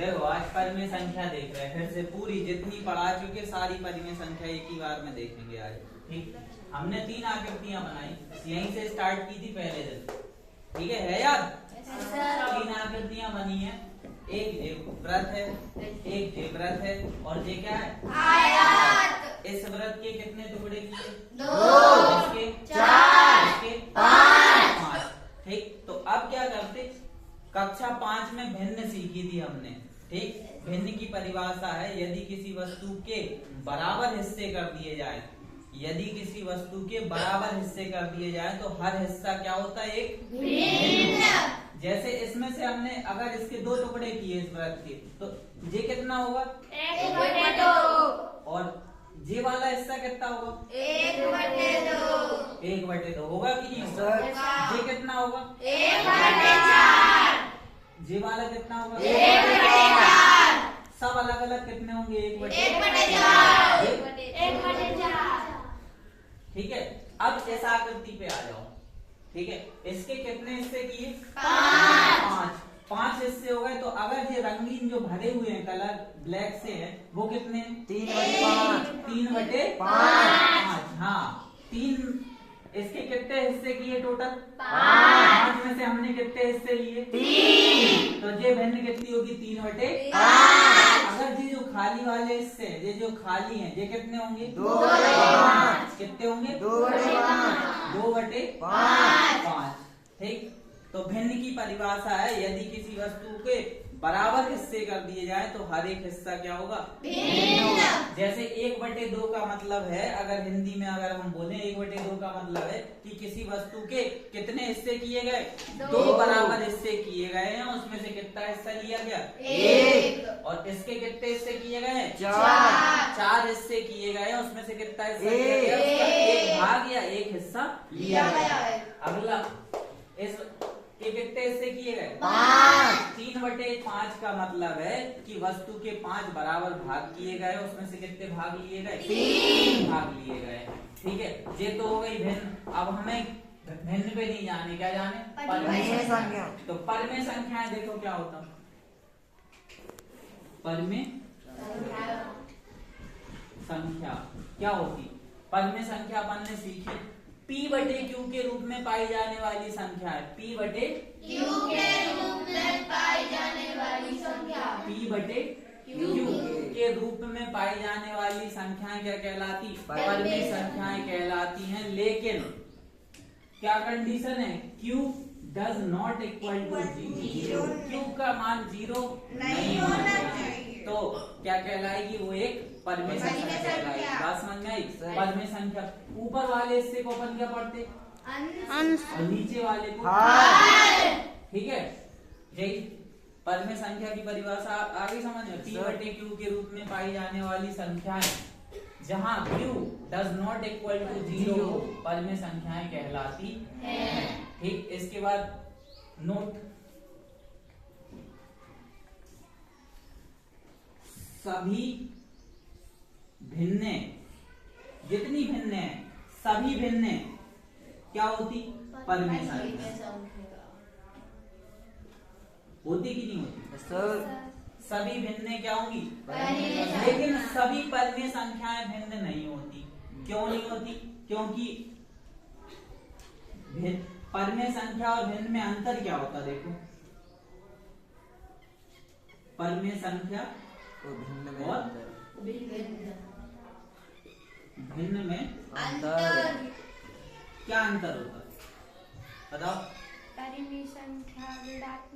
देखो आज परिमेय संख्या देख रहे हैं, फिर से पूरी जितनी पढ़ा चुके सारी परिमेय संख्या एक ही बार में देखेंगे आज। ठीक, हमने 3 आकृतियां बनाई, यहीं से स्टार्ट की थी पहले दिन। ठीक है याद? 3 आकृतियां बनी है, एक वृत्त है, एक जे वृत्त है और जे क्या है? आयत। इस वृत्त के कितने टुकड़े किए? 2, इसके 4, इसके 5। ठीक, तो अब क्या करते? कक्षा 5 में भिन्न सीखी थी हमने। ठीक, भिन्न की परिभाषा है यदि किसी वस्तु के बराबर हिस्से कर दिए जाए, यदि किसी वस्तु के बराबर हिस्से कर दिए जाए तो हर हिस्सा क्या होता है? एक भिन्न। जैसे इसमें से हमने अगर इसके 2 टुकड़े किए इस वृत्त के, तो ये कितना होगा? 1/2। और जे वाला हिस्सा कितना होगा? 1/2। 1/2 होगा कि नहीं होगा? जे कितना होगा? 1/4। जे वाला कितना होगा? 1/4। सब अलग अलग कितने होंगे? 1/4। 1/4। ठीक है, अब इस आकृति पे आ जाओ। ठीक है, इसके कितने हिस्से किए? 5 हिस्से हो गए। तो अगर ये रंगीन जो भरे हुए हैं कलर ब्लैक से है वो कितने? 3/5। हाँ, 3। इसके कितने हिस्से किए टोटल? 5 में से हमने कितने हिस्से लिए? 3। तो ये भिन्न कितनी होगी? 3/5। अगर ये जो खाली वाले हिस्से हैं, ये जो खाली हैं, ये कितने होंगे? 2/5। कितने होंगे? 2/5। ठीक, तो भिन्न की परिभाषा है यदि किसी वस्तु के बराबर हिस्से कर दिए जाए तो हर एक हिस्सा क्या होगा? भिन्न। जैसे 1/2 का मतलब है, अगर हिंदी में अगर हम बोले 1/2 का मतलब है कि किसी वस्तु के कितने हिस्से किए गए? 2 बराबर हिस्से किए गए हैं, उसमें से कितना हिस्सा लिया गया? 1। और इसके कितने हिस्से किए गए? 4 हिस्से किए गए हैं, उसमें से कितना हिस्सा लिया गया? एक भाग या एक हिस्सा लिया गया। अगला ये कितने हिस्से किए गए? 5। 3/5 का मतलब है कि वस्तु के 5 बराबर भाग किए गए, उसमें से कितने भाग लिए गए? 3 भाग लिए गए। ठीक है, ये तो हो गई भिन्न। अब हमें भिन्न पे नहीं जाने, क्या जाने? परिमेय संख्या। तो परिमेय संख्याएं देखो क्या होता? परिमेय संख्या क्या होती? परिमेय संख्या अपन ने सीखी P/Q के रूप में पाई जाने वाली संख्या है। P/Q के रूप में पाई जाने वाली संख्या। P/Q के रूप में पाई जाने वाली संख्याएं क्या कहलाती? परिमेय संख्याएं कहलाती हैं। लेकिन क्या कंडीशन है? Q does not equal to 0। Q का मान 0 नहीं होना चाहिए। तो क्या कहलाएगी? वो एक परिमेय संख्या कहलाएगी। बात समझ में आई? परिमेय संख्या ऊपर वाले हिस्से को अपन क्या पढ़ते? अंश। और नीचे वाले को हर। ठीक है, यही परिमेय संख्या की परिभाषा आगे समझ में। P/Q के रूप में पाई जाने वाली संख्याएं जहां Q does not equal to 0 परिमेय संख्याएं कहलाती हैं। ठीक, इसके बाद नोट, सभी भिन्न, जितनी भिन्न है सभी भिन्न क्या होती? परिमेय संख्या। होती कि नहीं होती? सभी भिन्न क्या होंगी? लेकिन सभी परिमेय संख्याएं भिन्न नहीं होती। क्यों नहीं होती? क्योंकि परिमेय संख्या और भिन्न में अंतर क्या होता? देखो, परिमेय संख्या और भिन्न में अंतर। क्या अंतर होता है बताओ?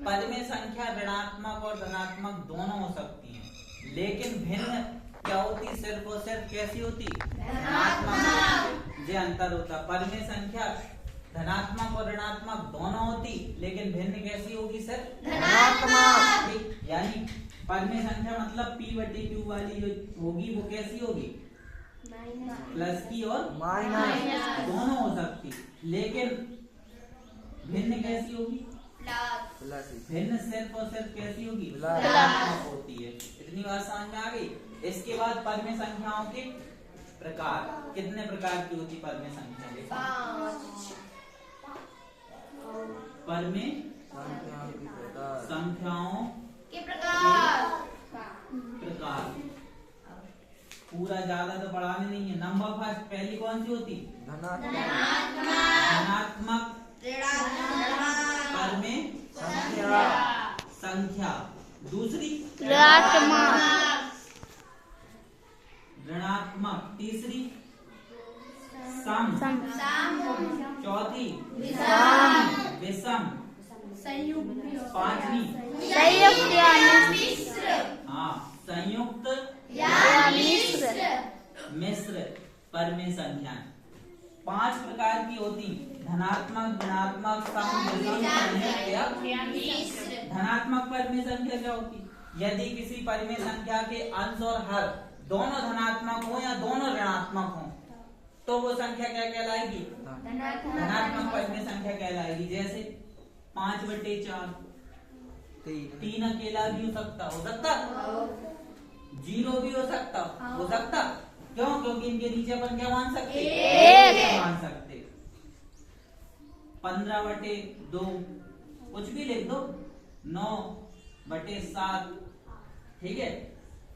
परिमेय संख्या ऋणात्मक और धनात्मक दोनों हो सकती हैं, लेकिन भिन्न क्या होती? सिर्फ और सिर्फ कैसी होती? धनात्मक। ये अंतर होता। परिमेय संख्या धनात्मक और ऋणात्मक दोनों होती, लेकिन भिन्न कैसी होगी? सिर्फ धनात्मक। यानी परिमेय संख्या मतलब P/Q वाली जो होगी वो कैसी होगी? प्लस की और माइनस दोनों हो सकती, लेकिन भिन्न कैसी होगी? प्लस। भिन्न सिर्फ और सिर्फ कैसी होगी? प्लस होती है। इतनी बात समझ में आ गई? इसके बाद परिमेय संख्याओं के प्रकार, कितने प्रकार की होती परिमेय संख्या? 5। परिमेय संख्याओं के प्रकार पूरा ज्यादा तो पढ़ाने नहीं है। नंबर फर्स्ट पहली कौन सी होती? धनात्मक पर में संख्या। दूसरी ऋणात्मक। तीसरी सम। चौथी विषम। पांचवी संयुक्त मिश्र पर में संख्या। 5 प्रकार की होती, धनात्मक, ऋणात्मक, सम, विषम, संयुक्त या मिश्र। धनात्मक पर में संख्या क्या होती? यदि किसी पर में संख्या के अंश और हर दोनों धनात्मक हो या दोनों ऋणात्मक हो तो वो संख्या क्या कहलाएगी? धनात्मक पर में संख्या कहलाएगी। जैसे 5/4 3 अकेला भी हो सकता 0 भी हो सकता क्यों? क्योंकि इनके नीचे अपन क्या मान सकते? मान सकते। 15/2 कुछ भी लिख दो। 9/7 ठीक है।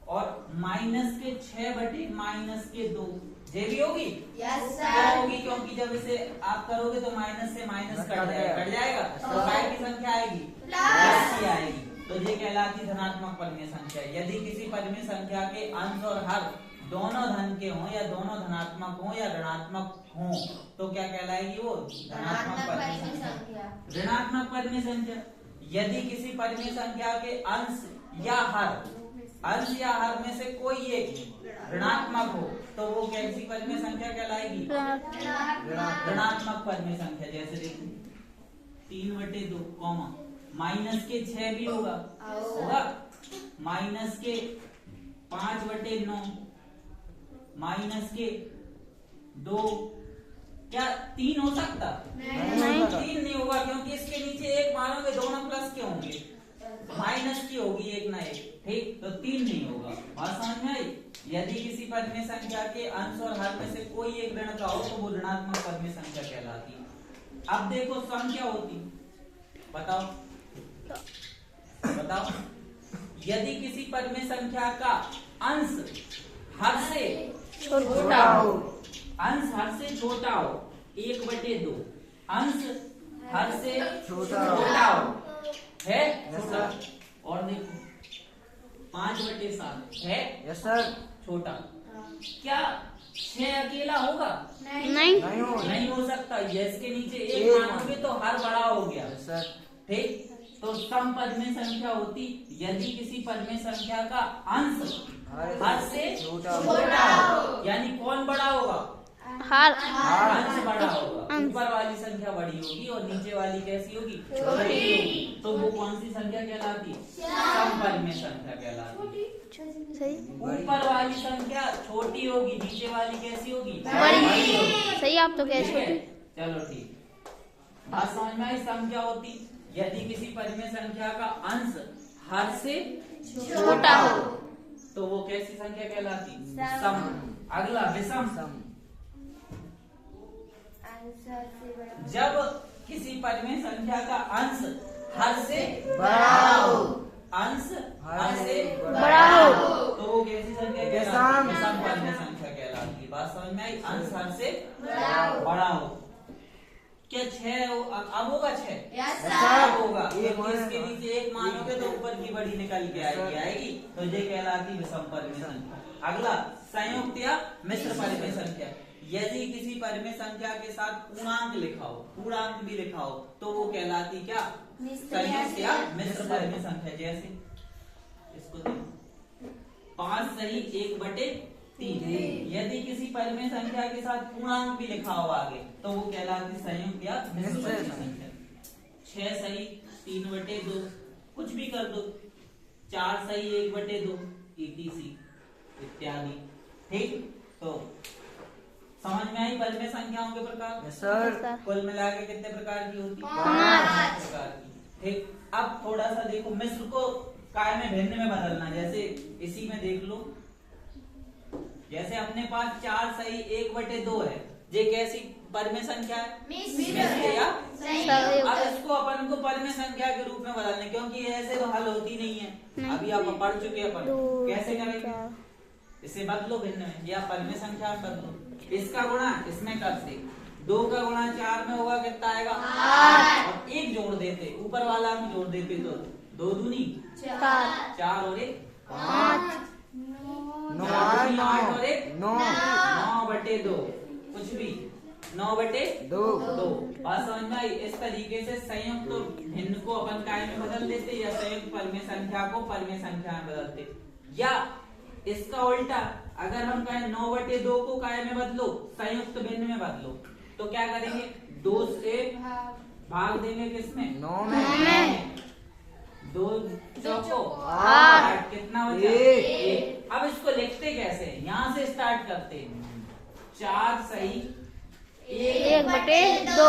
और -6/-2 ये भी होगी। क्या होगी? क्योंकि जब इसे आप करोगे तो माइनस से माइनस कट जाएगा तो साइड की संख्या आएगी प्लस की आएगी। तो ये कहलाती धनात्मक परिमेय संख्या। यदि किसी परिमेय संख्या के अंश और हर दोनों धन के हों या दोनों धनात्मक हों या ऋणात्मक हों तो क्या कहलाएगी? वो धनात्मक परिमेय संख्या। ऋणात्मक परिमेय संख्या यदि किसी परिमेय संख्या के अंश या हर में से कोई एक ऋणात्मक हो तो वो कैसी परिमेय संख्या कहलाएगी? ऋणात्मक परिमेय संख्या। जैसे देखो 3/2 कॉमा -6 भी होगा -5/9 -2 क्या 3 हो सकता? नहीं 3 नहीं होगा क्योंकि इसके नीचे एक मानोगे दोनों प्लस के होंगे, माइनस की होगी एक ना एक। ठीक, तो 3 नहीं होगा। बात समझ में आई? यदि किसी परिमेय संख्या के अंश और हर में से कोई एक ऋण का हो तो वो ऋणात्मक परिमेय संख्या कहलाती। अब देखो सम क्या होती? बताओ। यदि किसी परिमेय संख्या का अंश हर से छोटा हो 1/2 अंश हर से छोटा हो है छोटा। और देखो 5/7 है छोटा। क्या 6 अकेला होगा? नहीं हो सकता। इसके नीचे एक मानोगे तो हर बड़ा हो गया। ठीक, तो सम परिमेय संख्या होती यदि किसी परिमेय संख्या का अंश हर से छोटा हो। यानी कौन बड़ा होगा? अंश बड़ा होगा। ऊपर वाली संख्या बड़ी होगी और नीचे वाली कैसी होगी? छोटी होगी। तो वो कौन सी संख्या कहलाती? सम परिमेय संख्या कहलाती। ऊपर वाली संख्या छोटी होगी, नीचे वाली कैसी होगी? बड़ी होगी। सही। आप तो कह छोटी। चलो ठीक, बात समझ में आई? सम क्या होती? यदि किसी परिमेय संख्या का अंश हर से छोटा हो तो वो कैसी संख्या कहलाती? सम। अगला विषम। जब किसी परिमेय संख्या का अंश हर से बड़ा हो तो वो कैसी संख्या कहलाती? विषम परिमेय संख्या कहलाती। बात समझ में आई? अंश हर से बड़ा हो। क्या 6 अब होगा? 6 होगा। इसके नीचे एक मानोगे तो ऊपर की बड़ी निकल के आएगी तो ये कहलाती विषम परिमेय संख्या। अगला संयुक्त या मिश्र परिमेय संख्या। यदि किसी परिमेय संख्या के साथ पूर्णांक लिखा हो, पूर्णांक भी लिखा हो तो वो कहलाती क्या? संयुक्त या मिश्र परिमेय संख्या। जैसे इसको देखो 5 सही 1/3। यदि किसी परिमेय संख्या के साथ पूर्णांक भी लिखा हो आगे तो वो कहलाती संयुक्त या मिश्र परिमेय संख्या। 6 सही 3/2 कुछ भी कर दो। 4 सही 1/2 etc इत्यादि। ठीक, तो समझ में आई परिमेय संख्याओं के प्रकार? सर। कुल मिला के कितने प्रकार की होती? 5 प्रकार की। ठीक, अब थोड़ा सा देखो मिश्र को काय में भिन्न में बदलना। जैसे इसी में देख लो, जैसे अपने पास 4 सही 1/2 है, ये कैसी परिमेय संख्या है? मिश्र या संयुक्त। अब इसको अपन को परिमेय संख्या के रूप में बदलने, क्योंकि ऐसे तो हल होती नहीं है। अभी आप पढ़ चुके अपन कैसे करेंगे? इसे बदलो भिन्न में या परिमेय संख्या में बदलो। इसका गुणा इसमें करते, 2 का गुणा 4 में होगा कितना आएगा 8 और 1 जोड़ देते, ऊपर वाला हम जोड़ देते तो 2 दूनी 4 और 1 5 9 8 और 1 9/2 कुछ भी 9/2। बात समझ में आई। इस तरीके से संयुक्त तो भिन्न को अपन काय में बदल देते या संयुक्त परिमेय संख्या को परिमेय संख्या में बदलते, या इसका उल्टा अगर हम कहें 9/2 को काय में बदलो संयुक्त भिन्न में बदलो तो क्या करेंगे 2 से भाग देंगे किसमें 9 में 2 चौको 8 कितना बचा 1। अब इसको लिखते कैसे, यहाँ से स्टार्ट करते हैं 4 सही 1/2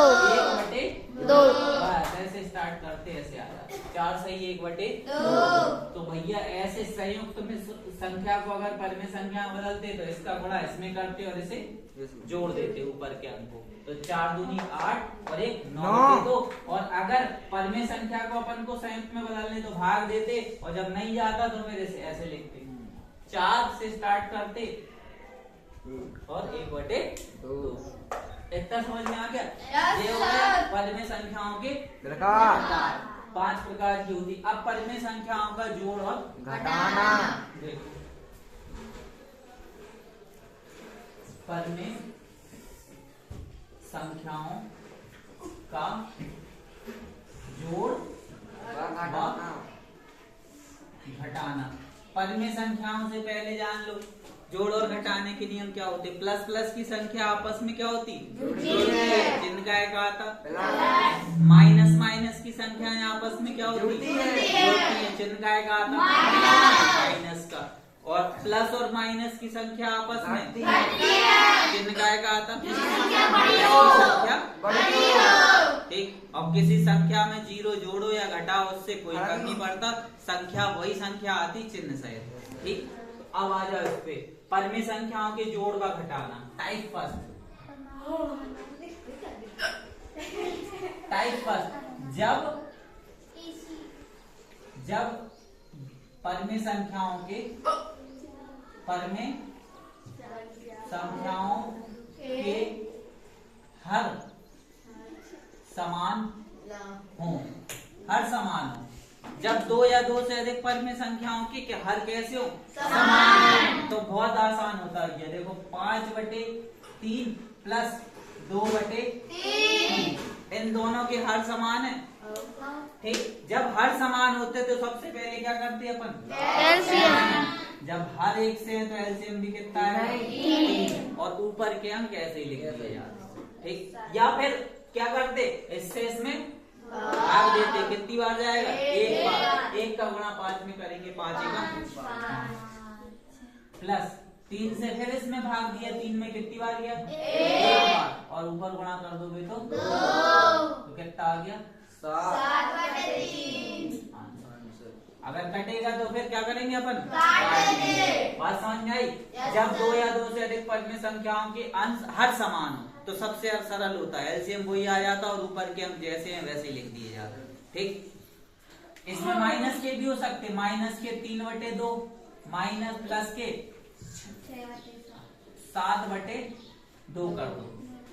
बस ऐसे स्टार्ट करते ऐसे आ जाता 4 सही 1/2। तो भैया ऐसे संयुक्त में संख्या को अगर परिमेय संख्या में बदलते तो इसका गुणा इसमें करते और इसे जोड़ देते ऊपर के अंक को, तो 4 दूनी 8 और 1 9/2। और अगर परिमेय संख्या को अपन को संयुक्त में बदलने तो भाग देते और जब नहीं जाता तो फिर इसे ऐसे लिखते 4 से स्टार्ट करते और 1/2। इतना समझ में आ गया। ये हो गया परिमेय संख्याओं के प्रकार, 5 प्रकार की होती। अब परिमेय संख्याओं का जोड़ और घटाना देखो। परिमेय संख्याओं का जोड़ घटाना। परिमेय संख्याओं से पहले जान लो जोड़ और घटाने के नियम क्या होते। प्लस प्लस की संख्या आपस में क्या होती चिन्ह का एक आता। माइनस माइनस की संख्याएं आपस में क्या होती है चिन्ह का एक आता माइनस का। और प्लस और माइनस की संख्या आपस में चिन्ह का एक आता संख्या। ठीक, अब किसी संख्या में 0 जोड़ो या घटाओ उससे कोई फर्क नहीं पड़ता, संख्या वही संख्या आती चिन्ह सहित। ठीक, अब आ जाओ इस पे परिमेय संख्याओं के जोड़ का घटाना। टाइप फर्स्ट जब परिमेय संख्याओं के हर समान हो, जब 2 या 2 से अधिक परिमेय संख्याओं के हर कैसे हो समान, तो बहुत आसान होता है। ये देखो 5/3 प्लस 2/3 इन दोनों के हर समान है। ठीक, जब हर समान होते तो सबसे पहले क्या करते अपन एलसीएम। जब हर एक से है तो एलसीएम भी कितना है 3 और ऊपर के अंक ऐसे ही लिख दिए जाते। ठीक, या फिर क्या करते इससे इसमें भाग देते, कितनी बार जाएगा 1 बार। 1 का गुणा 5 में करेंगे 5 1 प्लस 3 से फिर इसमें भाग दिया, 3 में कितनी बार गया 1 बार और ऊपर गुणा कर दोगे तो 2, तो कितना आ गया 7/3। अगर कटेगा तो फिर क्या करेंगे अपन बात समझ में आई। जब 2 या 2 से अधिक परिमेय संख्याओं के अंश हर समान हो तो सबसे सरल होता है एलसीएम वही आ जाता और ऊपर के अंक जैसे हैं वैसे लिख दिए जाते। ठीक, इसमें माइनस के भी हो सकते, माइनस के 3/2 माइनस प्लस के 7/2 कर दो।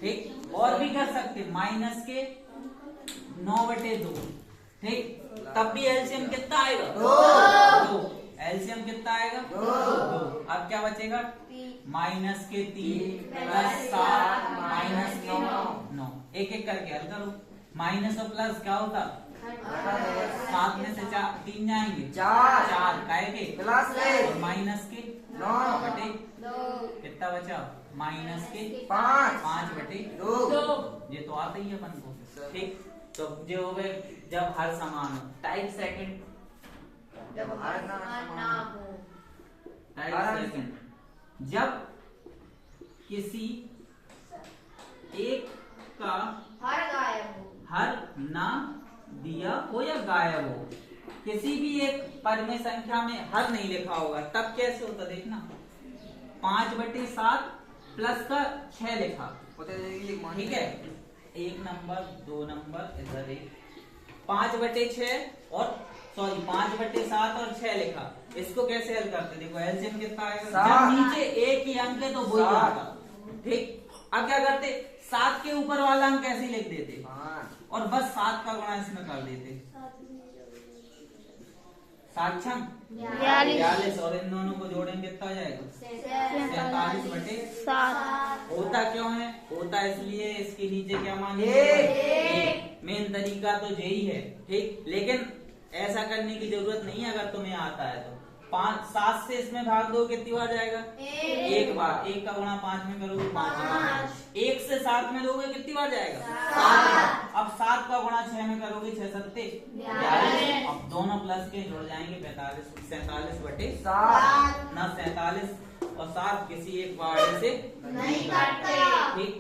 ठीक, और भी कर सकते माइनस के 9/2। ठीक, तब भी एलसीएम कितना आएगा 2। एलसीएम कितना आएगा 2। अब क्या बचेगा माइनस के 3 प्लस 7 माइनस के 9। एक एक करके हल करो। माइनस और प्लस क्या होता 7 में से 3 जाएंगे 4 काय के प्लस माइनस के 9/2 कितना बचा माइनस के 5/2। ये तो आता ही है अपन को। ठीक, तो जो हो गए जब हर समान हो। टाइप सेकंड जब हर ना हो। टाइप सेकंड जब किसी एक का हर ना दिया हो या गायब हो। किसी भी एक परिमेय संख्या में हर नहीं लिखा होगा तब कैसे होता देखना। 5/7 प्लस का 6 लिखा, ठीक है 1 नंबर 2 नंबर इधर 1 5/6 और सॉरी 5/7 और 6 लिखा। इसको कैसे हल करते? देखो एलसीएम कितना आएगा, 7। जब नीचे एक ही अंक है तो वही 7। आता। ठीक, अब क्या करते, 7 के ऊपर वाला अंक कैसे लिख देते 5 और बस 7 का गुणा इसमें कर देते। 7 छंग 42 और इन दोनों को जोड़ेंगे कितना हो जाएगा 47/7। होता क्यों है? होता इसलिए इसके नीचे क्या मानेंगे? मेन तरीका तो यही है। ठीक, लेकिन ऐसा करने की जरूरत नहीं है अगर तुम्हें आता है तो। 7 से इसमें भाग दो कितनी बार जाएगा? एक बार। 1 का गुणा 5 में करोगे 5 बार। 1 से 7 में दोगे कितनी बार जाएगा? 7 बार। अब 7 का गुणा 6 में करोगे 6 सत्ते 42। अब दोनों प्लस के जुड़ जाएंगे 47/7 ना 47 और 7 किसी एक वाड़े से नहीं काटते। ठीक,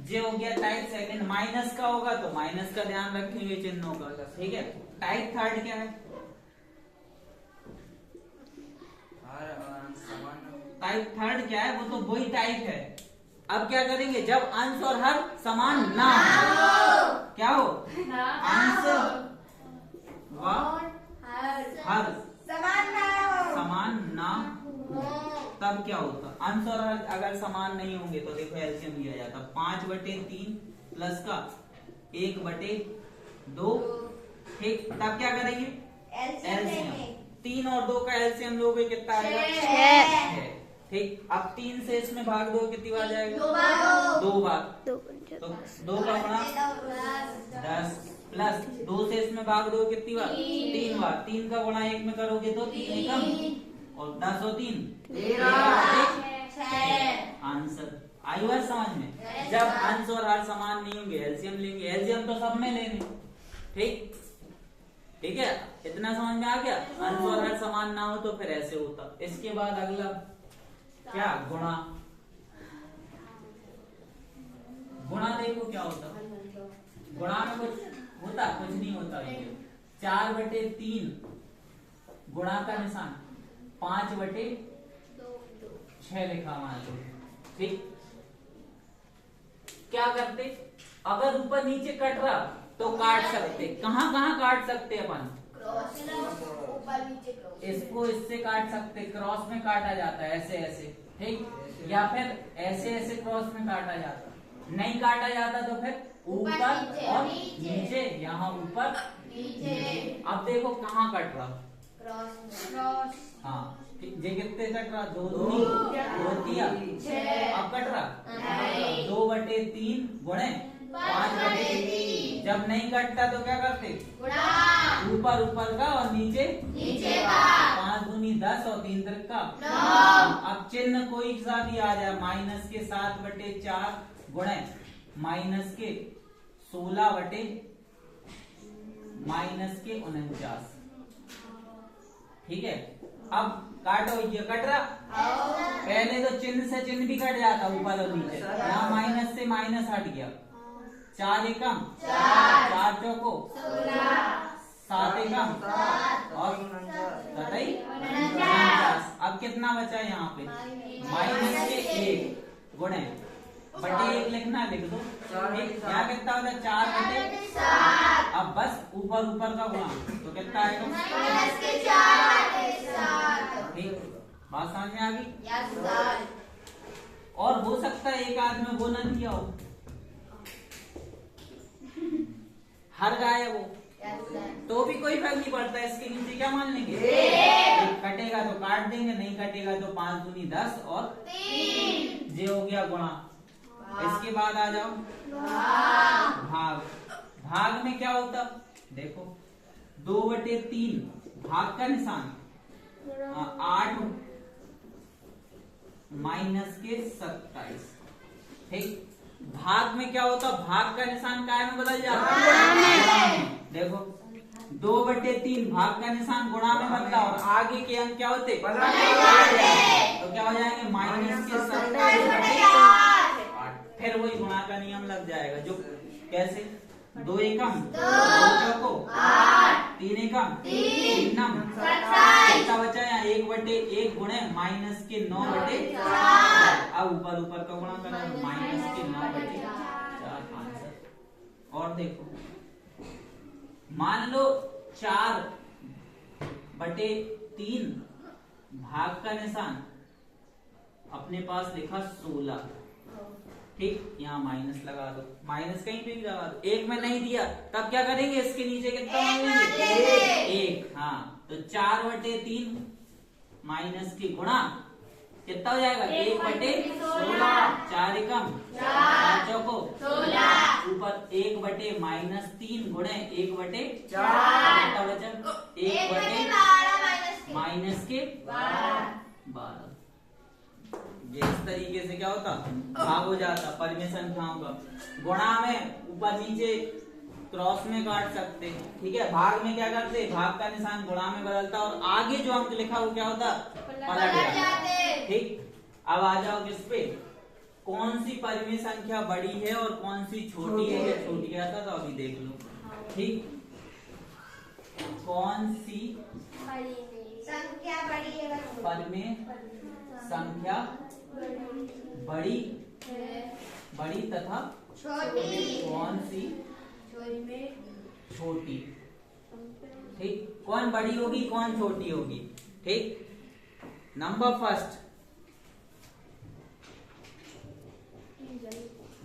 जे हो गया टाइप सेकंड। माइनस का होगा तो माइनस का ध्यान रखेंगे चिन्हों का। ठीक है, टाइप थर्ड क्या है? टाइप थर्ड क्या है? वो तो वही टाइप है। अब क्या करेंगे, जब अंश और हर समान ना हो, क्या हो? अंश व हर समान ना हो, तब क्या होता? अंश और हर अगर समान नहीं होंगे तो देखो एलसीएम लिया जाता 5/3 प्लस का 1/2। ठीक, तब क्या करेंगे? एलसीएम 3 और 2 का एलसीएम लोगे कितना आएगा? 6। ठीक, अब 3 से इसमें भाग दो कितनी बार जाएगा? 2 बार। तो 2 का गुणा 10 प्लस 2 से इसमें भाग दो कितनी बार? 3 बार। 3 का गुणा 1 में करोगे तो 3 एकम और 10 और 3 13। आंसर आई बात समझ में? जब अंश और हर समान नहीं होंगे एलसीएम लेंगे। एलसीएम तो सब में लेंगे। ठीक, ठीक है, इतना समझ में आ गया? अंश और हर समान ना हो तो फिर ऐसे होता। इसके बाद अगला क्या? गुणा। गुणा देखो क्या होता। गुणा में कुछ होता? कुछ नहीं होता। 4/3 गुणा का निशान 5/6 लिखा मान लो। ठीक, क्या करते? अगर ऊपर नीचे कट रहा तो काट सकते। कहाँ कहाँ काट सकते अपन? इसको इससे काट सकते, क्रॉस में काटा जाता है ऐसे ऐसे। ठीक, या फिर ऐसे ऐसे क्रॉस में काटा जाता। नहीं काटा जाता तो फिर ऊपर और नीचे, यहाँ ऊपर नीचे। अब देखो कहाँ कट रहा? क्रॉस। हाँ, ये कितने कट रहा? 2 दूनी 2 तिया 6। अब कट रहा 2/3 गुणे 5/3। जब नहीं कटता तो क्या करते? ऊपर ऊपर का और नीचे का। 5 दूनी 10 और 3 त्रिक का 9। अब चिन्ह कोई सा भी आ जाए, माइनस के 7/4 गुणे माइनस के 16/-49। ठीक है, अब काटो। ये कट रहा? पहले तो चिन्ह से चिन्ह भी कट जाता ऊपर और नीचे। यहाँ माइनस से माइनस हट गया। 4 एकम 4 चौको 7 एकम और 49। अब कितना बचा यहाँ पे? माइनस के 1 गुणे बटे 1 लिखना, लिख दो। यहाँ कितना होता है? 4/7। अब बस ऊपर ऊपर का गुणा तो कितना आएगा? ठीक, बात समझ में आ गई? और हो सकता है एक आदमी वो न किया हो, हर गाय वो, तो भी कोई फर्क नहीं पड़ता। इसके नीचे क्या मान लेंगे? कटेगा तो काट देंगे, नहीं कटेगा तो 5 दूनी 10 और 3। ये हो गया गुणा। इसके बाद आ जाओ भाग। भाग में क्या होता? देखो 2/3 भाग का निशान 8 माइनस के 27। ठीक, भाग में क्या होता? भाग का निशान काय में बदल जाता? देखो 2/3 भाग का निशान गुणा में बदला और आगे के अंक क्या होते? तो क्या हो जाएंगे? माइनस के 27/8। फिर वही गुणा का नियम लग जाएगा। जो कैसे? 2 एकम 2 चौको 3 एकम 3 नम 27। बचा यहाँ 1/1 गुणे माइनस के 9/4। अब ऊपर ऊपर का गुणा करा माइनस के 9/4 आंसर। और देखो मान लो 4 बटे 3 भाग का निशान अपने पास लिखा 16, ठीक, यहाँ माइनस लगा दो, माइनस कहीं पे भी लगा दो। एक में नहीं दिया तब क्या करेंगे, इसके नीचे कितना मांगेंगे, 1। हाँ तो 4/3 माइनस की गुणा कितना हो जाएगा, 1/16, 4 एकम 4 चौको 16, ऊपर 1/-3 गुणे 1/4 कितना बचा, 1/-12। ये इस तरीके से क्या होता, भाग हो जाता परिमेय संख्याओं का। गुणा में ऊपर नीचे क्रॉस में काट सकते, ठीक है। भाग में क्या करते, भाग का निशान गुणा में बदलता और आगे जो अंक लिखा वो क्या होता, पलट जाता, ठीक। अब आ जाओ किस पे, कौन सी परिमेय संख्या बड़ी है और कौन सी छोटी है, ये छोटी आता तो अभी देख लो, ठीक। कौन सी संख्या बड़ी है, परिमेय संख्या बड़ी तथा छोटी, कौन सी छोटी, ठीक। कौन बड़ी होगी कौन छोटी होगी, ठीक। नंबर फर्स्ट,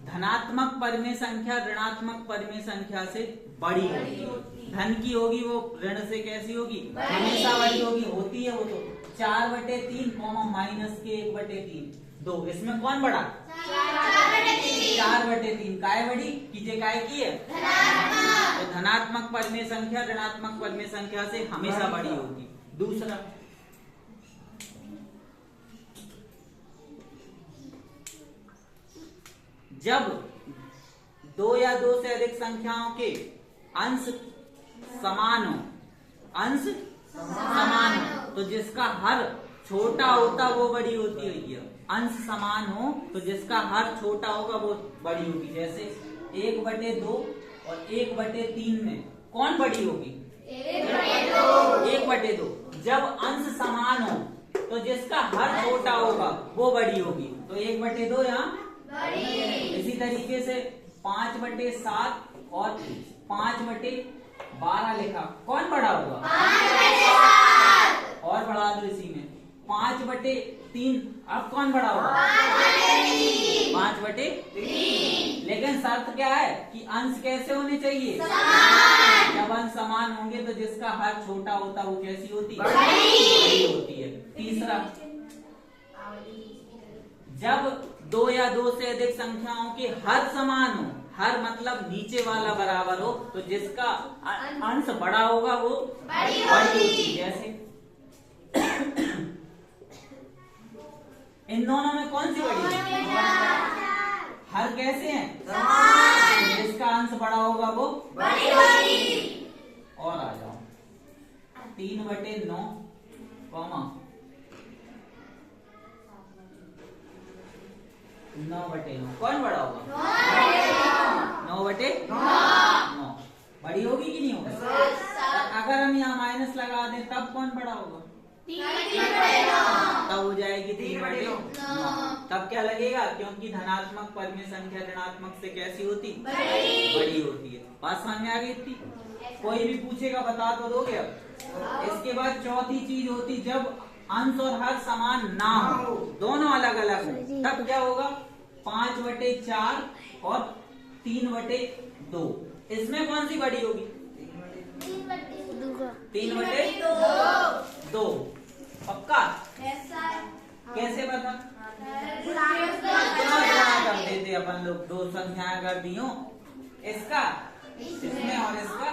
धनात्मक परिमेय संख्या ऋणात्मक परिमेय संख्या से बड़ी होगी। धन की होगी वो ऋण से कैसी होगी, हमेशा बड़ी होगी, होती है वो तो। 4/3 माइनस के 1/3 2, इसमें कौन बड़ा, 4/3 काय बड़ी, कीजिए काय की है, तो धनात्मक परिमेय संख्या ऋणात्मक परिमेय संख्या से हमेशा बड़ी होगी। दूसरा, जब 2 या 2 से अधिक संख्याओं के अंश समान हो, अंश समान हो तो जिसका हर छोटा होता वो बड़ी होती है। अंश समान हो तो जिसका हर छोटा होगा वो बड़ी होगी। जैसे 1/2 और 1/3 में कौन बड़ी होगी, 1/2। जब अंश समान हो तो जिसका हर छोटा होगा वो बड़ी होगी, तो 1/2 यहाँ बड़ी। इसी तरीके से 5/7 और 5/12 लिखा, कौन बड़ा होगा, 5/7। और बढ़ा दो इसी में 5/3, अब कौन बड़ा होगा, 5/3। लेकिन शर्त क्या है कि अंश कैसे होने चाहिए, समान। जब अंश समान होंगे तो जिसका हर छोटा होता वो कैसी होती, बड़ी होती है। तीसरा, जब 2 या 2 से अधिक संख्याओं के हर समान हो, हर मतलब नीचे वाला बराबर हो, तो जिसका अंश बड़ा होगा वो बड़ी होती है। जैसे इन दोनों में कौन सी बड़ी है, हर कैसे हैं, समान। जिसका अंश बड़ा होगा वो बड़ी होगी। और आ जाओ 3/9 9/9 कौन बड़ा होगा, 9/9 बड़ी होगी कि नहीं होगी। अगर हम यहाँ माइनस लगा दें तब कौन बड़ा होगा, 3/9, तब हो जाएगी 3/9। तब क्या लगेगा, क्योंकि धनात्मक परिमेय संख्या ऋणात्मक से कैसी होती, बड़ी होती है। बात समझ में आ गई थी। कोई भी पूछेगा बता तो दोगे। अब इसके बाद चौथी चीज होती, जब अंश और हर समान ना हो, दोनों अलग अलग हो, तब क्या होगा, 5/4 और 3/2। इसमें कौन सी बड़ी होगी, 3/2। पक्का, कैसे बता, कर देते अपन लोग, 2 संख्याएं कर दी हो, इसका इसमें और इसका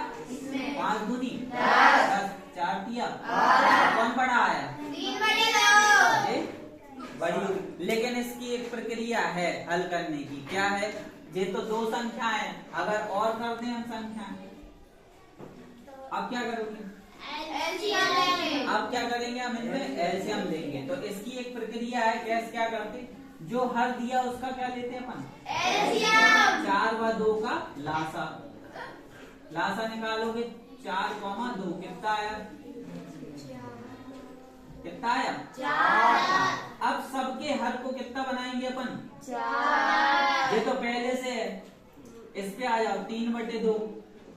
5 दूनी 10, 4 दिया, कौन बड़ा आया, 3/2 बड़ी। लेकिन इसकी एक प्रक्रिया है हल करने की, क्या है, ये तो 2 संख्याएं, अगर और कर दें हम संख्याएं, अब क्या करोगे, अब क्या करेंगे, हम इनमें एलसीएम लेंगे। तो इसकी एक प्रक्रिया है, कैसे क्या करते, जो हर दिया उसका क्या लेते हैं अपन, एलसीएम। 4 व 2 का लासा, लासा निकालोगे 4, 2 कितना आया, कितना आया, 4। अब सबके हर को कितना बनाएंगे अपन, 4। ये तो पहले से है, इस पे आ जाओ 3/2,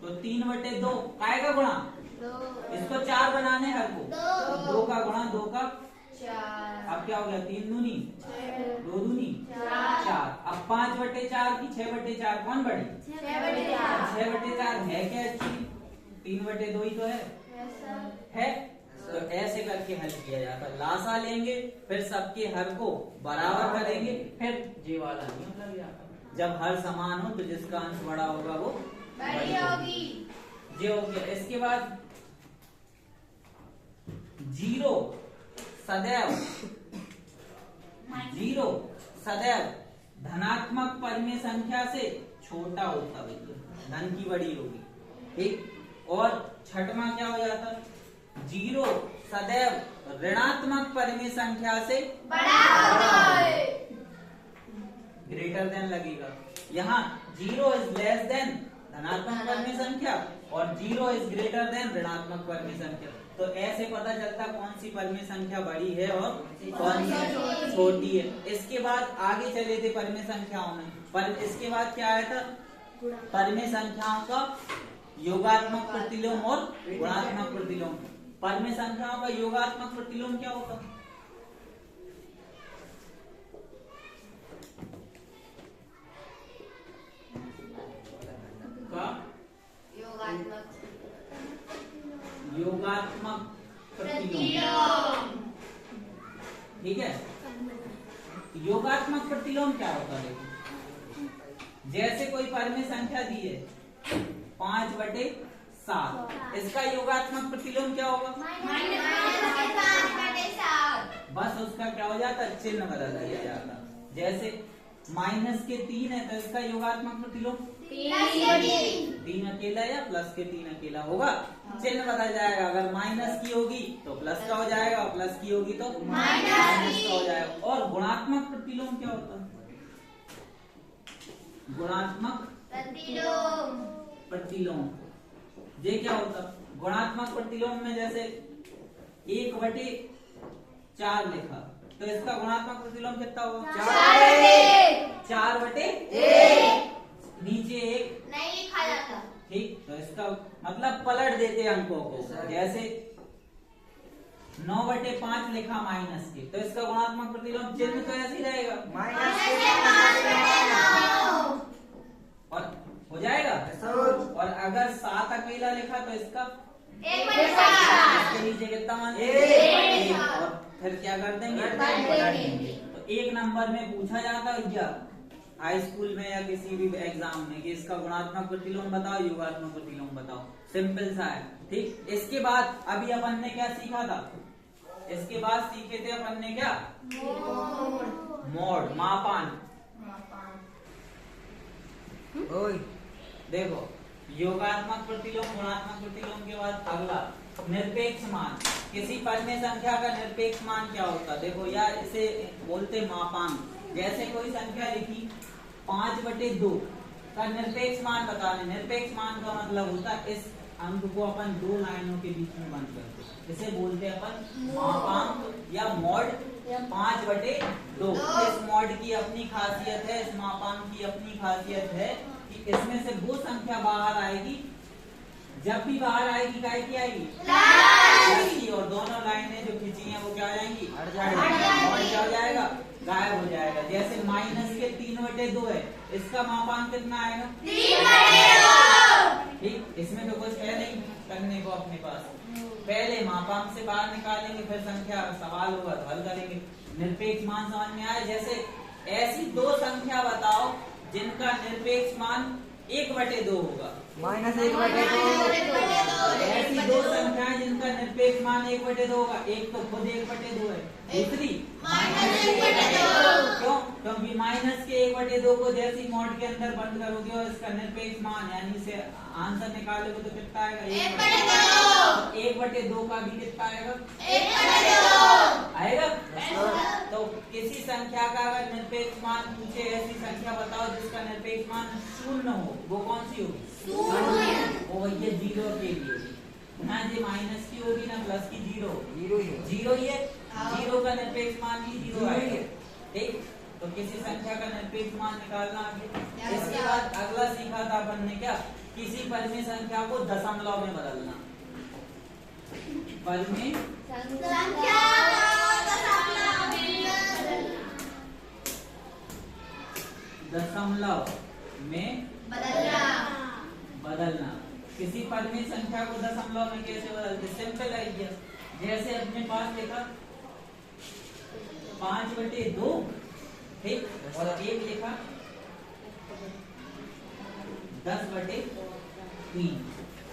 तो 3/2 काय का गुणा, 2। इसको 4 बनाने हर को, 2 का गुणा 2 का 4। अब क्या हो गया, 3 दूनी 2 दूनी 4। अब 5/4 की 6/4 कौन बड़ी, 6/4 है क्या एक्चुअली, 3/2 ही तो है। तो ऐसे करके हल किया जाता है। लासा लेंगे, फिर सबके हर को बराबर करेंगे, फिर ये वाला नियम लग जाता। जब हर समान हो तो जिसका अंश बड़ा होगा वो बड़ी होगी। ये हो गया। इसके बाद 0 सदैव धनात्मक परिमेय संख्या से छोटा होता है, धन की बड़ी होगी, ठीक। और छठवां क्या हो जाता, 0 सदैव ऋणात्मक परिमेय संख्या से बड़ा होता है। ग्रेटर देन लगेगा। यहाँ 0 इज लेस देन धनात्मक परिमेय संख्या और 0 इज ग्रेटर देन ऋणात्मक परिमेय संख्या। तो ऐसे पता चलता कौन सी परिमेय संख्या बड़ी है और कौन सी छोटी है। इसके बाद आगे चले थे परिमेय संख्याओं में, पर इसके बाद क्या आया था, परिमेय संख्याओं का योगात्मक प्रतिलोम और गुणात्मक प्रतिलोम। परिमेय संख्याओं का योगात्मक प्रतिलोम क्या होता, योगात्मक प्रतिलोम, ठीक है। योगात्मक प्रतिलोम क्या होता है, जैसे कोई परिमेय संख्या दी है 5/7, इसका योगात्मक प्रतिलोम क्या होगा, बस उसका क्या हो जाता, चिन्ह बदल दिया जाता। जैसे -3 है तो इसका योगात्मक प्रतिलोम 3 अकेला या प्लस के 3 अकेला होगा, चिन्ह बदल जाएगा। अगर माइनस की होगी तो प्लस का हो जाएगा और प्लस की होगी तो माइनस का हो जाएगा। और गुणात्मक प्रतिलोम क्या होता है, गुणात्मक प्रतिलोम ये क्या होता, गुणात्मक प्रतिलोम में जैसे 1/4 लिखा तो इसका गुणात्मक प्रतिलोम कितना होगा, 4/1, नीचे 1 नहीं लिखा जाता, ठीक। तो इसका मतलब पलट देते अंकों को, जैसे 9/5 लिखा माइनस के, तो इसका गुणात्मक प्रतिलोम चिन्ह तो ऐसे ही रहेगा, और हो जाएगा। और अगर 7 अकेला लिखा तो इसका 1/7, इसके नीचे कितना मान, 1, और फिर क्या कर देंगे, पलट देंगे। तो 1 नंबर में पूछा जाता है क्या हाई स्कूल में या किसी भी एग्जाम में कि इसका गुणात्मक प्रतिलोम बताओ, योगात्मक प्रतिलोम बताओ, सिंपल सा है, ठीक। इसके बाद अभी अपन ने क्या सीखा था, इसके बाद सीखे थे अपन ने क्या, मोड, मापांक। देखो योगात्मक प्रतिलोम, गुणात्मक प्रतिलोम के बाद अगला निरपेक्ष मान। किसी परिमेय संख्या का निरपेक्ष मान क्या होता है, देखो यार इसे बोलते मापांक। जैसे कोई संख्या लिखी 5/2 का निरपेक्ष मान बताने, निरपेक्ष मान का मतलब होता है इस अंक को अपन 2 लाइनों के बीच में बंद करते, इसे बोलते हैं अपन मापांक या मॉड 5/2। इस मॉड की अपनी खासियत है, इस मापांक की अपनी खासियत है कि इसमें से वो संख्या बाहर आएगी, जब भी बाहर आएगी काय की आएगी, और दोनों लाइनें जो खींची हैं वो क्या हो जाएंगी, मॉड क्या हो जाएगा, गायब हो जाएगा। जैसे -3/2 है, इसका मापांक कितना आएगा, 3/2, ठीक। इसमें तो कुछ है नहीं करने को अपने पास, पहले मापांक से बाहर निकालेंगे, फिर संख्या सवाल होगा तो हल करेंगे। निरपेक्ष मान समझ में आए, जैसे ऐसी 2 संख्या बताओ जिनका निरपेक्ष मान 1/2 होगा, -1/2। ऐसी 2 संख्याएं जिनका निरपेक्ष मान 1/2 होगा, एक तो खुद 1/2 है, दूसरी -1/2। क्यों, क्योंकि माइनस के 1/2 को जैसी मॉड के अंदर बंद करोगे और इसका निरपेक्ष मान यानी से आंसर निकालोगे तो कितना आएगा, 1/2। 1/2 का भी कितना आएगा, 1/2 आएगा। तो किसी संख्या का अगर निरपेक्ष मान पूछे, ऐसी संख्या बताओ जिसका निरपेक्ष मान 0 हो, वो कौन सी होगी, वो ये 0 के लिए, ना ये माइनस की होगी ना प्लस की, 0 ही है, 0 का निरपेक्ष मान भी 0 आएगा, ठीक। तो किसी संख्या का निरपेक्ष मान निकालना आगे। इसके बाद अगला सीखा था अपन ने क्या, किसी परिमेय संख्या को दशमलव में बदलना। पद में संख्या दशमलव में बदलना। किसी पद में संख्या को दशमलव में कैसे बदलते? Simple idea. जैसे अपने पास लिखा 5/2, ठीक, और एक लिखा 10/3,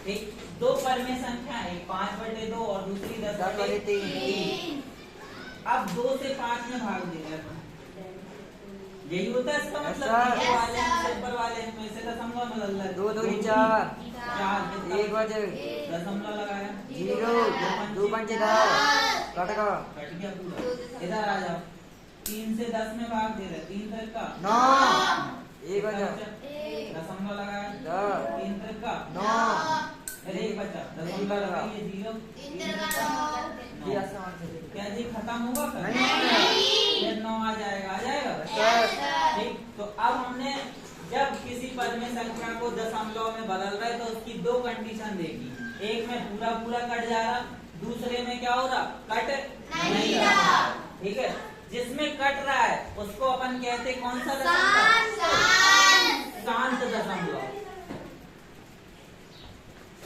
ठीक। दो पद में संख्या है, 5/2 और दूसरी 10/3। अब 2 से 5 में भाग देगा, यही होता है इसका मतलब। नीचे वाले ऊपर वाले में से दशमलव बदल रहा है। 2 2 4 4 1 बजे दशमलव लगाया 0 2 5 10 कट गया कट गया पूरा। इधर आ जाओ, 3 से 10 में भाग दे रहे, 3 3 का 9 1 बजे दशमलव लगाया 10 3 3 का 9 फिर 1 बचा, दशमलव लगाइए 0 क्या जी खत्म होगा? फिर 9 आ जाएगा, ठीक। तो अब हमने जब किसी पद में संख्या को दशमलव में बदल रहे तो उसकी दो कंडीशन देखी। एक में पूरा पूरा कट जा रहा, दूसरे में क्या हो रहा? कट नहीं रहा, ठीक है। जिसमें कट रहा है उसको अपन कहते कौन सा दशमलव? शांत दशमलव।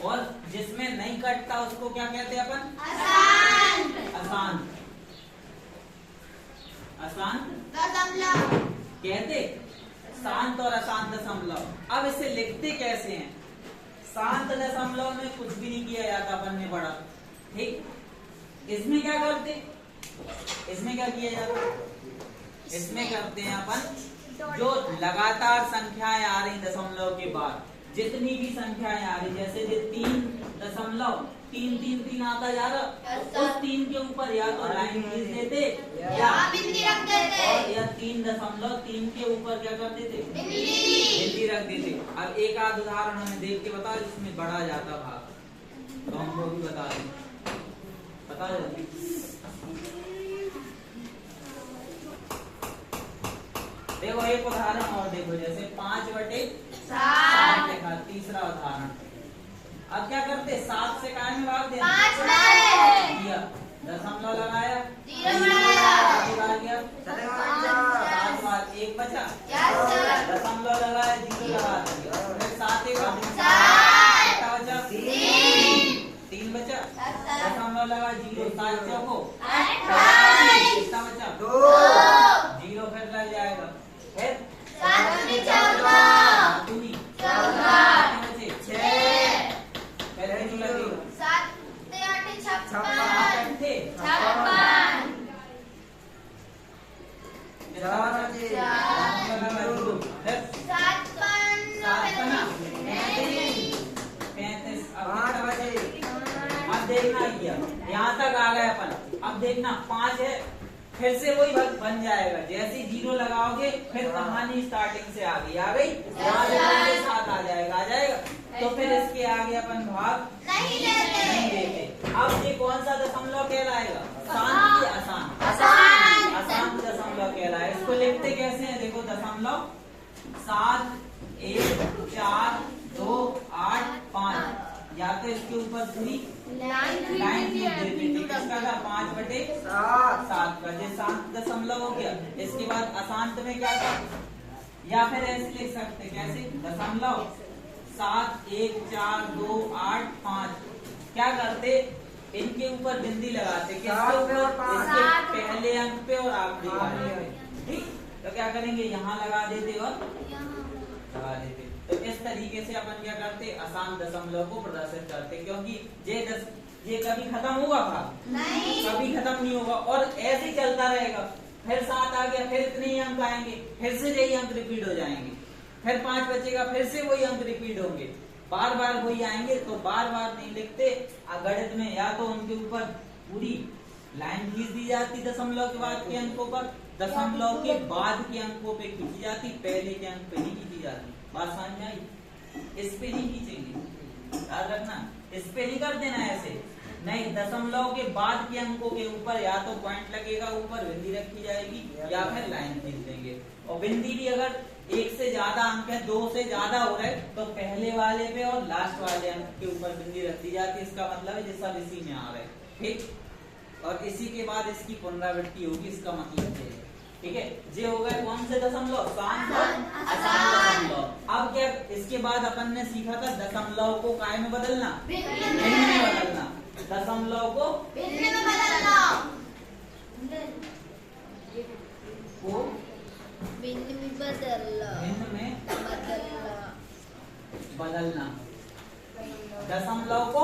और जिसमें नहीं कटता उसको क्या कहते हैं अपन? अशांत। अशांत कहते। शांत और अशांत दशमलव। अब इसे लिखते कैसे हैं? शांत दशमलव में कुछ भी नहीं किया जाता, अपन ने पढ़ा, ठीक। इसमें क्या करते? इसमें क्या किया जाता? इसमें करते हैं अपन जो लगातार संख्याएं आ रही दशमलव के बाद, जितनी भी संख्याएं आ रही, जैसे ये 3.3 आता जा रहा, उस 3 के ऊपर या तो लाइन खींच देते या बिंदी रख देते, और या 3.3 के ऊपर क्या कर देते? बिंदी रख देते। अब एक आध उदाहरण हमें देख के बता जिसमें बढ़ा जाता भाग, तो हमको भी बता दें, बता जल्दी। देखो एक उदाहरण और देखो, जैसे 5/7 लिखा, तीसरा उदाहरण। अब क्या करते? 7 से काय में भाग देना, दशमलव लगाया 0 बनाया, 7 बार 1 बचा, दशमलव लगाया 0 लगा दिया, फिर 7 1 बचा 3 बचा, दशमलव लगा 0 7 चौको कितना बचा? 0 फिर लग जाएगा, फिर 7 दूनी 14 बचे 6 फिर नहीं लगेगा 7 8 56 थे 5 देखना यहाँ तक आ गए अपन। अब देखना 5 है, फिर से वही बन जाएगा। जैसे 0 लगाओगे फिर कहानी स्टार्टिंग से आ गई यहाँ से 7 आ जाएगा, तो फिर इसके आगे अपन भाग नहीं देते। अब ये कौन सा दशमलव कहलाएगा? शांत या अशांत? अशांत दशमलव कहलाएगा। इसको लिखते कैसे हैं? देखो दशमलव 7 1 4 2 8 5, या तो इसके ऊपर पूरी लाइन खींच देते। किसका था? 5/7 का। ये शांत दशमलव हो गया। इसके बाद अशांत में क्या था? या फिर ऐसे लिख सकते, कैसे? दशमलव 7 1 4 2 8 5। क्या करते? इनके ऊपर बिंदी लगाते, किसके ऊपर? इसके पहले अंक पे और आखिरी वाले पे, ठीक। तो क्या करेंगे? यहाँ लगा देते और लगा देते। तो इस तरीके से अपन क्या करते? अशांत दशमलव को प्रदर्शित करते, क्योंकि ये कभी खत्म होगा भाग? कभी खत्म नहीं होगा, और ऐसे ही चलता रहेगा। फिर 7 आ गया, फिर इतने ही अंक आएंगे, फिर से यही अंक रिपीट हो जाएंगे, फिर 5 बचेगा, फिर से वही अंक रिपीट होंगे, बार बार वही आएंगे। तो बार बार नहीं लिखते गणित में, या तो उनके ऊपर पूरी लाइन खींच दी जाती दशमलव के बाद के अंकों पर, दशमलव के बाद के अंकों पे खींची जाती, पहले के अंक पे नहीं खींची जाती। बात समझ में आई? इस पे नहीं खींचेंगे, याद रखना, इस पे नहीं कर देना ऐसे। नहीं, दशमलव के बाद के अंकों के ऊपर या तो पॉइंट लगेगा, ऊपर बिंदी रखी जाएगी या फिर लाइन खींच देंगे। और बिंदी भी अगर एक से ज्यादा अंक है, 2 से ज्यादा हो रहे तो पहले वाले पे और लास्ट वाले अंक के ऊपर बिंदी रख दी जाती है। इसका मतलब है जैसा इसी में आ रहा है, ठीक। और इसी के बाद इसकी पुनरावृत्ति होगी, इसका मतलब ये है, ठीक है। ये हो गए कौन से दशमलव? शांत और अशांत दशमलव। अब क्या इसके बाद अपन ने सीखा था दशमलव को काय में बदलना, भिन्न में बदलना। दशमलव को भिन्न में बदलना, को भिन्न में बदलना, भिन्न में बदलना, बदलना। दशमलव को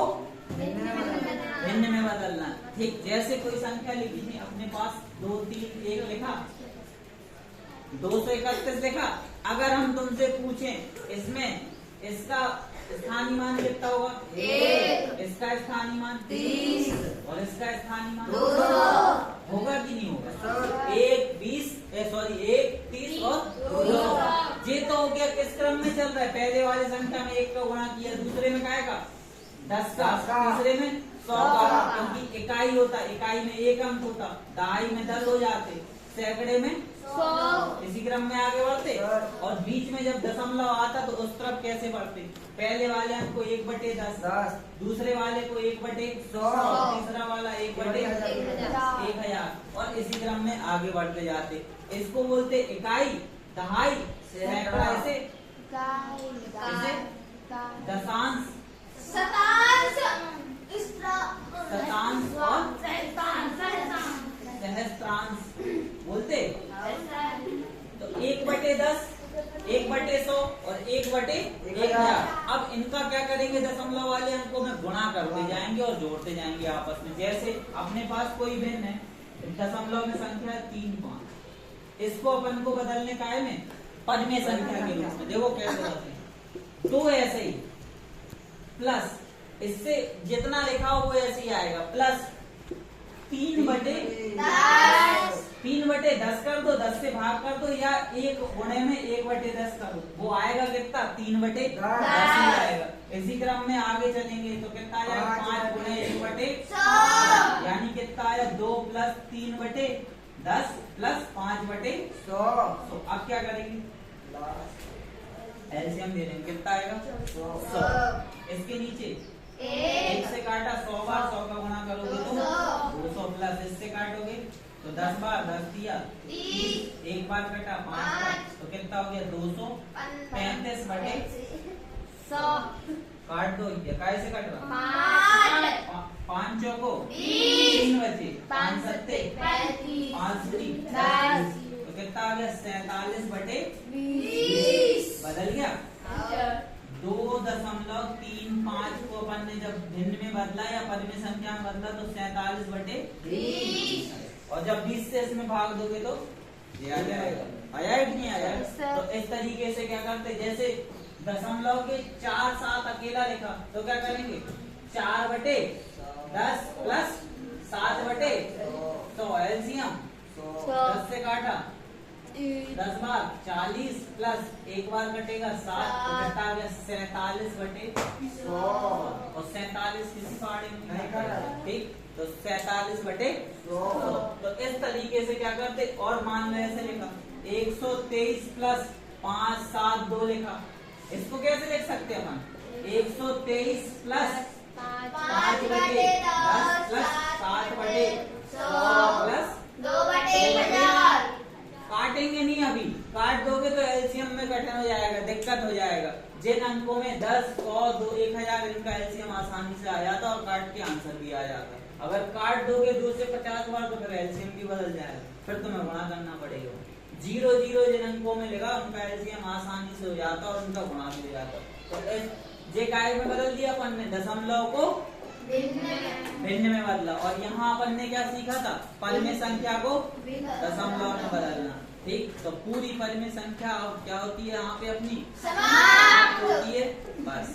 भिन्न में बदलना, ठीक। जैसे कोई संख्या लिखी थी अपने पास 2, 3, 1 लिखा, 231 लिखा। अगर हम तुमसे पूछें इसमें इसका स्थानीय मान कितना होगा? 1, इसका स्थानीय मान 30 और इसका स्थानीय मान 200 होगा कि नहीं होगा? 1, 20 1, 30 और 200। ये तो हो गया किस क्रम में चल रहा है? पहले वाली संख्या में 1 का गुणा किया, दूसरे में काय का? 10 का, तीसरे में 100 का, क्योंकि इकाई होता, इकाई में 1 अंक होता, दहाई में 10 हो जाते, सैकड़े में 100। इसी क्रम में आगे बढ़ते। और बीच में जब दशमलव आता तो उस तरफ कैसे बढ़ते? पहले वाले अंक को 1/10, दूसरे वाले को 1/100, तीसरा वाला 1/1000 और इसी क्रम में आगे बढ़ते जाते। इसको बोलते इकाई, दहाई, सैकड़ा, इसे दशांश, शतांश, शतांश और सहस्त्रांश बोलते। तो 1/10, 1/100 और 1/1000। अब इनका क्या करेंगे? दशमलव वाले अंकों में गुणा करते जाएंगे और जोड़ते जाएंगे आपस में। जैसे अपने पास कोई भिन्न है, दशमलव में संख्या है 3, 5, इसको अपन को बदलने का है में पद में संख्या के रूप में। देखो कैसे होते हैं। तो ऐसे ही प्लस, इससे जितना लिखा हो वो ऐसे ही आएगा, प्लस 3/10 कर दो, 10 से भाग कर दो, या 1 गुणे में 1/10 कर दो, वो आएगा कितना? 3/10 ही आएगा। इसी क्रम में आगे चलेंगे तो कितना आएगा? 5 गुणे 1/100, यानी कितना आया? 2 + 3/10 + 5/100। अब क्या करेंगे? एलसीएम दे देंगे, कितना आएगा? 100। इसके नीचे 1 से काटा 100 बार, 100 का गुणा करोगे तो 200, प्लस इससे काटोगे तो 10 बार, 10 दिया 30, 1 बार कटा 5 बार, तो कितना हो गया? 235/100। काट दो, कैसे कट रहा? 5 चौको 3 बचे, 5 सत्ते 5 3, तो कितना आ गया? 47/20। बदल गया। 2.35 को अपन ने जब भिन्न में बदला या पद में संख्या में बदला तो 47/20, और जब 20 से इसमें भाग दोगे तो ये आ जाएगा। आया कि नहीं आया? तो इस तरीके से क्या करते, जैसे दशमलव के 4 7 अकेला लिखा तो क्या करेंगे? 4/10 + 7/100 एलसीएम 10 से काटा 10 बार 40 प्लस 1 बार कटेगा 7, तो कितना आ गया? 47/100। और 47 किसी फाड़े में नहीं काटा, ठीक। तो 47/100। तो इस तरीके से क्या करते? और मान लो ऐसे लिखा 123 + 5 7 2 लिखा, इसको कैसे लिख सकते हैं अपन? 123 + 5/10 + 7/100 + 2/1000। काटेंगे नहीं, अभी काट दोगे तो एलसीएम में कठिन हो जाएगा, दिक्कत हो जाएगा। जिन अंकों में 10, 100, 2, 1000 इनका एलसीएम आसानी से आ जाता और काट के आंसर भी आ जाता। अगर काट दोगे 2 से 50 बार तो फिर एलसीएम भी बदल जाएगा, फिर तुम्हें गुणा करना पड़ेगा। 0 0 जिन अंकों में लगा उनका एलसीएम आसानी से हो जाता और उनका गुणा भी हो जाता। तो जे काय में बदल दिया अपन ने, दशमलव को भिन्न में बदला। और यहाँ अपन ने क्या सीखा था? पद में संख्या को दशमलव में बदलना, ठीक। तो पूरी पद में संख्या क्या होती है यहाँ पे? अपनी समाप्त होती है, बस।